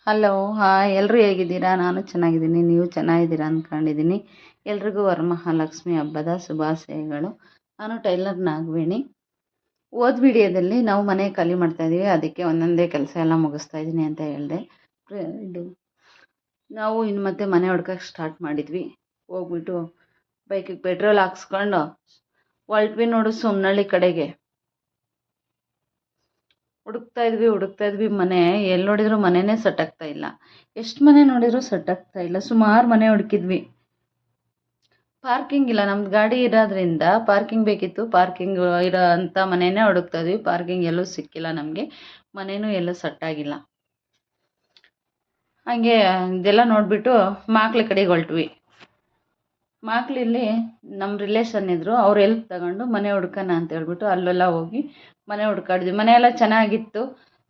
Hello hi ಎಲ್ಲರೂ ಹೇಗಿದ್ದೀರಾ? ನಾನು ಚೆನ್ನಾಗಿದ್ದೀನಿ, ನೀವು ಚೆನ್ನಾಗಿದ್ದೀರಾ ಅಂದ್ಕೊಂಡಿದ್ದೀನಿ. ಎಲ್ರಿಗೂ ವರಮಹಾಲಕ್ಷ್ಮಿ ಹಬ್ಬದ ಶುಭಾಶಯಗಳು. ನಾನು ಟೈಲರ್ ನಾಗವೇಣಿ. ಹೋದ ವಿಡಿಯೋದಲ್ಲಿ ನಾವು ಮನೆ ಖಾಲಿ ಮಾಡ್ತಾಯಿದ್ದೀವಿ, ಅದಕ್ಕೆ ಒಂದೊಂದೇ ಕೆಲಸ ಎಲ್ಲ ಮುಗಿಸ್ತಾ ಇದ್ದೀನಿ ಅಂತ ಹೇಳಿದೆ. ಇದು ನಾವು ಇನ್ನು ಮತ್ತೆ ಮನೆ ಹುಡ್ಕಕ್ಕೆ ಸ್ಟಾರ್ಟ್ ಮಾಡಿದ್ವಿ. ಹೋಗ್ಬಿಟ್ಟು ಬೈಕಿಗೆ ಪೆಟ್ರೋಲ್ ಹಾಕ್ಸ್ಕೊಂಡು ಹೊರಟ್ವಿ ನೋಡು ಸೋಮನಹಳ್ಳಿ ಕಡೆಗೆ. ಹುಡುಕ್ತಾ ಇದ್ವಿ ಮನೆ ಎಲ್ಲಿ ನೋಡಿದ್ರು ಮನೆನೇ ಸೆಟ್ ಆಗ್ತಾ ಇಲ್ಲ. ಎಷ್ಟು ಮನೆ ನೋಡಿದ್ರು ಸೆಟ್ ಆಗ್ತಾ ಇಲ್ಲ. ಸುಮಾರು ಮನೆ ಹುಡುಕಿದ್ವಿ, ಪಾರ್ಕಿಂಗ್ ಇಲ್ಲ. ನಮ್ದು ಗಾಡಿ ಇರೋದ್ರಿಂದ ಪಾರ್ಕಿಂಗ್ ಬೇಕಿತ್ತು. ಪಾರ್ಕಿಂಗ್ ಇರೋ ಅಂಥ ಮನೆನೇ ಹುಡುಕ್ತಾ ಇದ್ವಿ. ಪಾರ್ಕಿಂಗ್ ಎಲ್ಲೂ ಸಿಕ್ಕಿಲ್ಲ ನಮಗೆ, ಮನೆಯೂ ಎಲ್ಲೂ ಸೆಟ್ ಆಗಿಲ್ಲ. ಹಂಗೆ ಇದೆಲ್ಲ ನೋಡಿಬಿಟ್ಟು ಮಾಕ್ಲಿ ಕಡೆಗೆ ಹೊರಟ್ವಿ. ಮಾಕ್ಲಿಲಿ ನಮ್ಮ ರಿಲೇಷನ್ ಇದ್ದರು, ಅವ್ರು ಹೆಲ್ಪ್ ತಗೊಂಡು ಮನೆ ಹುಡ್ಕೋಣ ಅಂತ ಹೇಳ್ಬಿಟ್ಟು ಅಲ್ಲೆಲ್ಲ ಹೋಗಿ ಮನೆ ಹುಡ್ಕಾಡಿದ್ವಿ. ಮನೆಯೆಲ್ಲ ಚೆನ್ನಾಗಿತ್ತು,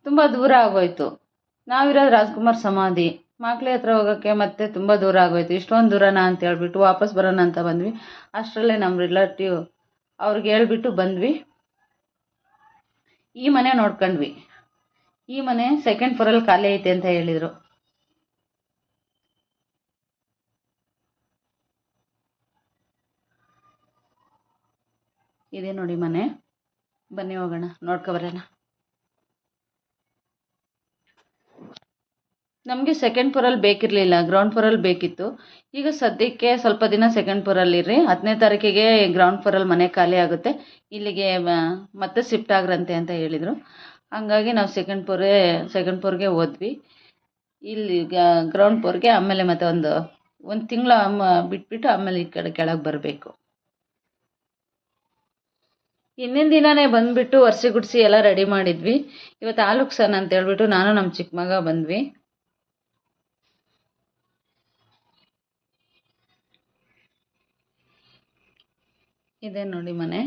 ತುಂಬ ದೂರ ಆಗೋಯ್ತು. ನಾವಿರೋದು ರಾಜ್ಕುಮಾರ್ ಸಮಾಧಿ, ಮಾಕ್ಲಿ ಹತ್ರ ಹೋಗೋಕ್ಕೆ ಮತ್ತೆ ತುಂಬ ದೂರ ಆಗೋಯ್ತು. ಇಷ್ಟೊಂದು ದೂರನಾ ಅಂತ ಹೇಳ್ಬಿಟ್ಟು ವಾಪಸ್ ಬರೋಣ ಅಂತ ಬಂದ್ವಿ. ಅಷ್ಟರಲ್ಲೇ ನಮ್ಮ ರಿಲೇಟಿವ್ ಅವ್ರಿಗೆ ಹೇಳ್ಬಿಟ್ಟು ಬಂದ್ವಿ. ಈ ಮನೆ ನೋಡ್ಕೊಂಡ್ವಿ. ಈ ಮನೆ ಸೆಕೆಂಡ್ ಫ್ಲೋರಲ್ಲಿ ಖಾಲಿ ಐತೆ ಅಂತ ಹೇಳಿದರು. ಇದೆ ನೋಡಿ ಮನೆ, ಬನ್ನಿ ಹೋಗೋಣ ನೋಡ್ಕೊಬರೋಣ. ನಮಗೆ ಸೆಕೆಂಡ್ ಫ್ಲೋರಲ್ಲಿ ಬೇಕಿರಲಿಲ್ಲ, ಗ್ರೌಂಡ್ ಫ್ಲೋರಲ್ಲಿ ಬೇಕಿತ್ತು. ಈಗ ಸದ್ಯಕ್ಕೆ ಸ್ವಲ್ಪ ದಿನ ಸೆಕೆಂಡ್ ಫ್ಲೋರಲ್ಲಿ ಇರ್ರಿ, 10ನೇ ತಾರೀಕಿಗೆ ಗ್ರೌಂಡ್ ಫ್ಲೋರಲ್ಲಿ ಮನೆ ಖಾಲಿ ಆಗುತ್ತೆ, ಇಲ್ಲಿಗೆ ಮತ್ತೆ ಶಿಫ್ಟ್ ಆಗ್ರಂತೆ ಅಂತ ಹೇಳಿದರು. ಹಂಗಾಗಿ ನಾವು ಸೆಕೆಂಡ್ ಫ್ಲೋರ್ಗೆ ಹೋದ್ವಿ. ಇಲ್ಲಿ ಗ್ರೌಂಡ್ ಫ್ಲೋರ್ಗೆ ಆಮೇಲೆ ಮತ್ತೆ ಒಂದು ತಿಂಗಳು ಬಿಟ್ಬಿಟ್ಟು ಆಮೇಲೆ ಈ ಕಡೆ ಕೆಳಗೆ ಬರಬೇಕು. ಹಿಂದಿನ ದಿನನೇ ಬಂದುಬಿಟ್ಟು ಒರೆಸಿ ಗುಡಿಸಿ ಎಲ್ಲ ರೆಡಿ ಮಾಡಿದ್ವಿ. ಇವತ್ತು ಹಾಲು ಉಗ್ಸೋಣ ಅಂತ ಹೇಳ್ಬಿಟ್ಟು ನಾನು ನಮ್ಮ ಚಿಕ್ಕ ಮಗ ಬಂದ್ವಿ. ಇದೆ ನೋಡಿ ಮನೆ.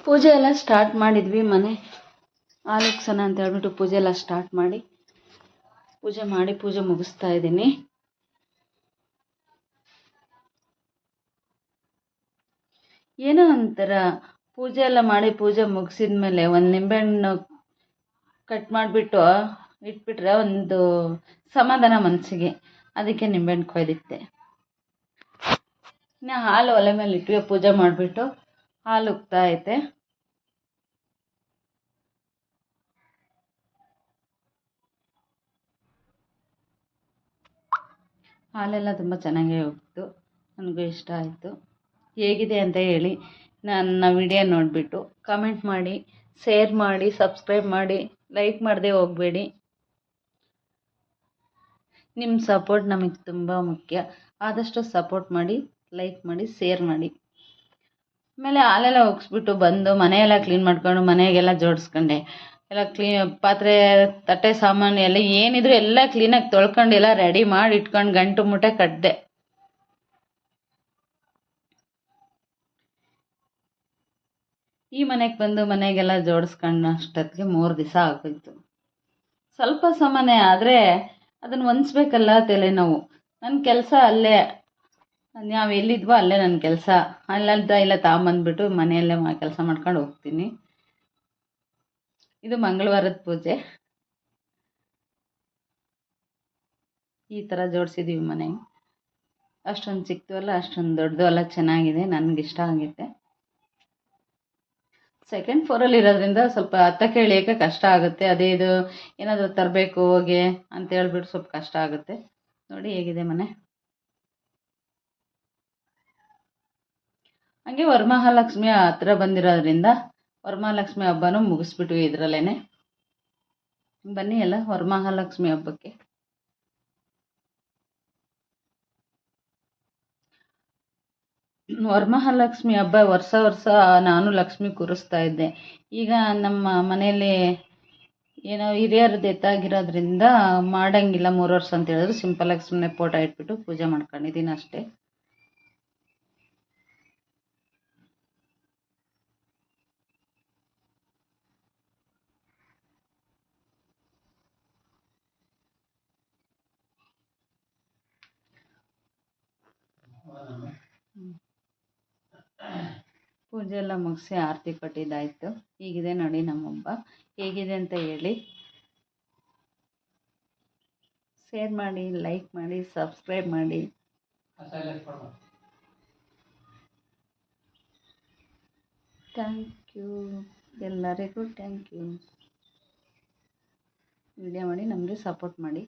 ಪೂಜೆ ಎಲ್ಲ ಸ್ಟಾರ್ಟ್ ಮಾಡಿದ್ವಿ. ಮನೆ ಹಾಲು ಉಗ್ಸೋಣ ಅಂತ ಹೇಳ್ಬಿಟ್ಟು ಪೂಜೆ ಎಲ್ಲ ಸ್ಟಾರ್ಟ್ ಮಾಡಿ ಪೂಜೆ ಮುಗಿಸ್ತಾ ಇದ್ದೀನಿ. ಏನೋ ಒಂಥರ ಪೂಜೆ ಎಲ್ಲ ಮಾಡಿ ಪೂಜೆ ಮುಗಿಸಿದ್ಮೇಲೆ ಒಂದು ನಿಂಬೆಹಣ್ಣು ಕಟ್ ಮಾಡಿಬಿಟ್ಟು ಇಟ್ಬಿಟ್ರೆ ಒಂದು ಸಮಾಧಾನ ಮನಸ್ಸಿಗೆ, ಅದಕ್ಕೆ ನಿಂಬೆಹಣ್ಣು ಕೊಯ್ದಿತ್ತೆ. ಇನ್ನು ಹಾಲು ಒಲೆ ಮೇಲೆ ಇಟ್ವಿ, ಪೂಜೆ ಮಾಡಿಬಿಟ್ಟು ಹಾಲು ಉಗ್ತಾ ಐತೆ. ಹಾಲೆಲ್ಲ ತುಂಬ ಚೆನ್ನಾಗೇ ಉಗ್ತು, ನನಗೂ ಇಷ್ಟ ಆಯಿತು. ಹೇಗಿದೆ ಅಂತ ಹೇಳಿ. ನನ್ನ ವಿಡಿಯೋ ನೋಡಿಬಿಟ್ಟು ಕಮೆಂಟ್ ಮಾಡಿ, ಶೇರ್ ಮಾಡಿ, ಸಬ್ಸ್ಕ್ರೈಬ್ ಮಾಡಿ, ಲೈಕ್ ಮಾಡದೆ ಹೋಗಬೇಡಿ. ನಿಮ್ಮ ಸಪೋರ್ಟ್ ನಮಗೆ ತುಂಬ ಮುಖ್ಯ. ಆದಷ್ಟು ಸಪೋರ್ಟ್ ಮಾಡಿ, ಲೈಕ್ ಮಾಡಿ, ಶೇರ್ ಮಾಡಿ. ಆಮೇಲೆ ಹಾಲೆಲ್ಲ ಉಗ್ಸ್ಬಿಟ್ಟು ಬಂದು ಮನೆಯೆಲ್ಲ ಕ್ಲೀನ್ ಮಾಡ್ಕೊಂಡು ಮನೆಗೆಲ್ಲ ಜೋಡಿಸ್ಕೊಂಡೆ. ಎಲ್ಲ ಪಾತ್ರೆ ತಟ್ಟೆ ಸಾಮಾನು ಎಲ್ಲ ಏನಿದ್ರು ಎಲ್ಲ ಕ್ಲೀನಾಗಿ ತೊಳ್ಕೊಂಡು ಎಲ್ಲ ರೆಡಿ ಮಾಡಿ ಇಟ್ಕೊಂಡು ಗಂಟು ಮೂಟೆ ಕಟ್ಟಿದೆ. ಈ ಮನೆಗೆ ಬಂದು ಮನೆಗೆಲ್ಲ ಜೋಡಿಸ್ಕೊಂಡು ಅಷ್ಟೊತ್ತಿಗೆ 3 ದಿವಸ ಆಗೋಯ್ತು. ಸ್ವಲ್ಪ ಸಾಮಾನೆ ಆದರೆ ಅದನ್ನು ಹೊಂದಿಸ್ಬೇಕಲ್ಲ ತಲೆನೋವು. ನನ್ನ ಕೆಲಸ ಅಲ್ಲೇ, ನಾವು ಎಲ್ಲಿದ್ವೋ ಅಲ್ಲೇ ನನ್ನ ಕೆಲಸ. ಇಲ್ಲ ತಗೊಂಬಂದ್ಬಿಟ್ಟು ಮನೆಯಲ್ಲೇ ಕೆಲಸ ಮಾಡ್ಕೊಂಡು ಹೋಗ್ತೀನಿ. ಇದು ಮಂಗಳವಾರದ ಪೂಜೆ. ಈ ಥರ ಜೋಡಿಸಿದ್ದೀವಿ ಮನೆ. ಅಷ್ಟೊಂದು ಚಿಕ್ಕದಲ್ಲ, ಅಷ್ಟೊಂದು ದೊಡ್ಡದು ಅಲ್ಲ, ಚೆನ್ನಾಗಿದೆ, ನನಗಿಷ್ಟ ಆಗುತ್ತೆ. ಸೆಕೆಂಡ್ ಫ್ಲೋರಲ್ಲಿ ಇರೋದ್ರಿಂದ ಸ್ವಲ್ಪ ಹತ್ತಕ್ಕೆ ಇಳಿಯೋಕ್ಕೆ ಕಷ್ಟ ಆಗುತ್ತೆ. ಅದೇ ಇದು ಏನಾದರೂ ತರಬೇಕು ಹೋಗಿ ಅಂತ ಹೇಳ್ಬಿಟ್ಟು ಸ್ವಲ್ಪ ಕಷ್ಟ ಆಗುತ್ತೆ. ನೋಡಿ ಹೇಗಿದೆ ಮನೆ. ಹಂಗೆ ವರಮಹಾಲಕ್ಷ್ಮಿ ಹತ್ರ ಬಂದಿರೋದ್ರಿಂದ ವರಮಹಾಲಕ್ಷ್ಮಿ ಹಬ್ಬನೂ ಮುಗಿಸ್ಬಿಟ್ವಿ ಇದರಲ್ಲೇ. ಬನ್ನಿ ಎಲ್ಲ ವರಮಹಾಲಕ್ಷ್ಮಿ ಹಬ್ಬಕ್ಕೆ. ವರಮಹಾಲಕ್ಷ್ಮಿ ಹಬ್ಬ ವರ್ಷ ನಾನು ಲಕ್ಷ್ಮಿ ಕೂರಿಸ್ತಾ ಇದ್ದೆ. ಈಗ ನಮ್ಮ ಮನೆಯಲ್ಲಿ ಏನೋ ಹಿರಿಯರು ಡೆತ್ತಾಗಿರೋದ್ರಿಂದ ಮಾಡೋಂಗಿಲ್ಲ 3 ವರ್ಷ ಅಂತ ಹೇಳಿದ್ರು. ಸಿಂಪಲಾಗಿ ಸುಮ್ಮನೆ ಫೋಟೋ ಇಟ್ಬಿಟ್ಟು ಪೂಜೆ ಮಾಡ್ಕೊಂಡಿದ್ದೀನಿ ಅಷ್ಟೇ. ಪೂಜೆ ಎಲ್ಲ ಮುಗಿಸಿ ಆರತಿ ಕೊಟ್ಟಿದ್ದಾಯಿತು. ಹೀಗಿದೆ ನೋಡಿ ನಮ್ಮ ಹಬ್ಬ. ಹೇಗಿದೆ ಅಂತ ಹೇಳಿ, ಶೇರ್ ಮಾಡಿ, ಲೈಕ್ ಮಾಡಿ, ಸಬ್ಸ್ಕ್ರೈಬ್ ಮಾಡಿ. ಥ್ಯಾಂಕ್ ಯು, ಎಲ್ಲರಿಗೂ ಥ್ಯಾಂಕ್ ಯು. ವಿಡಿಯೋ ಮಾಡಿ ನಮಗೆ ಸಪೋರ್ಟ್ ಮಾಡಿ.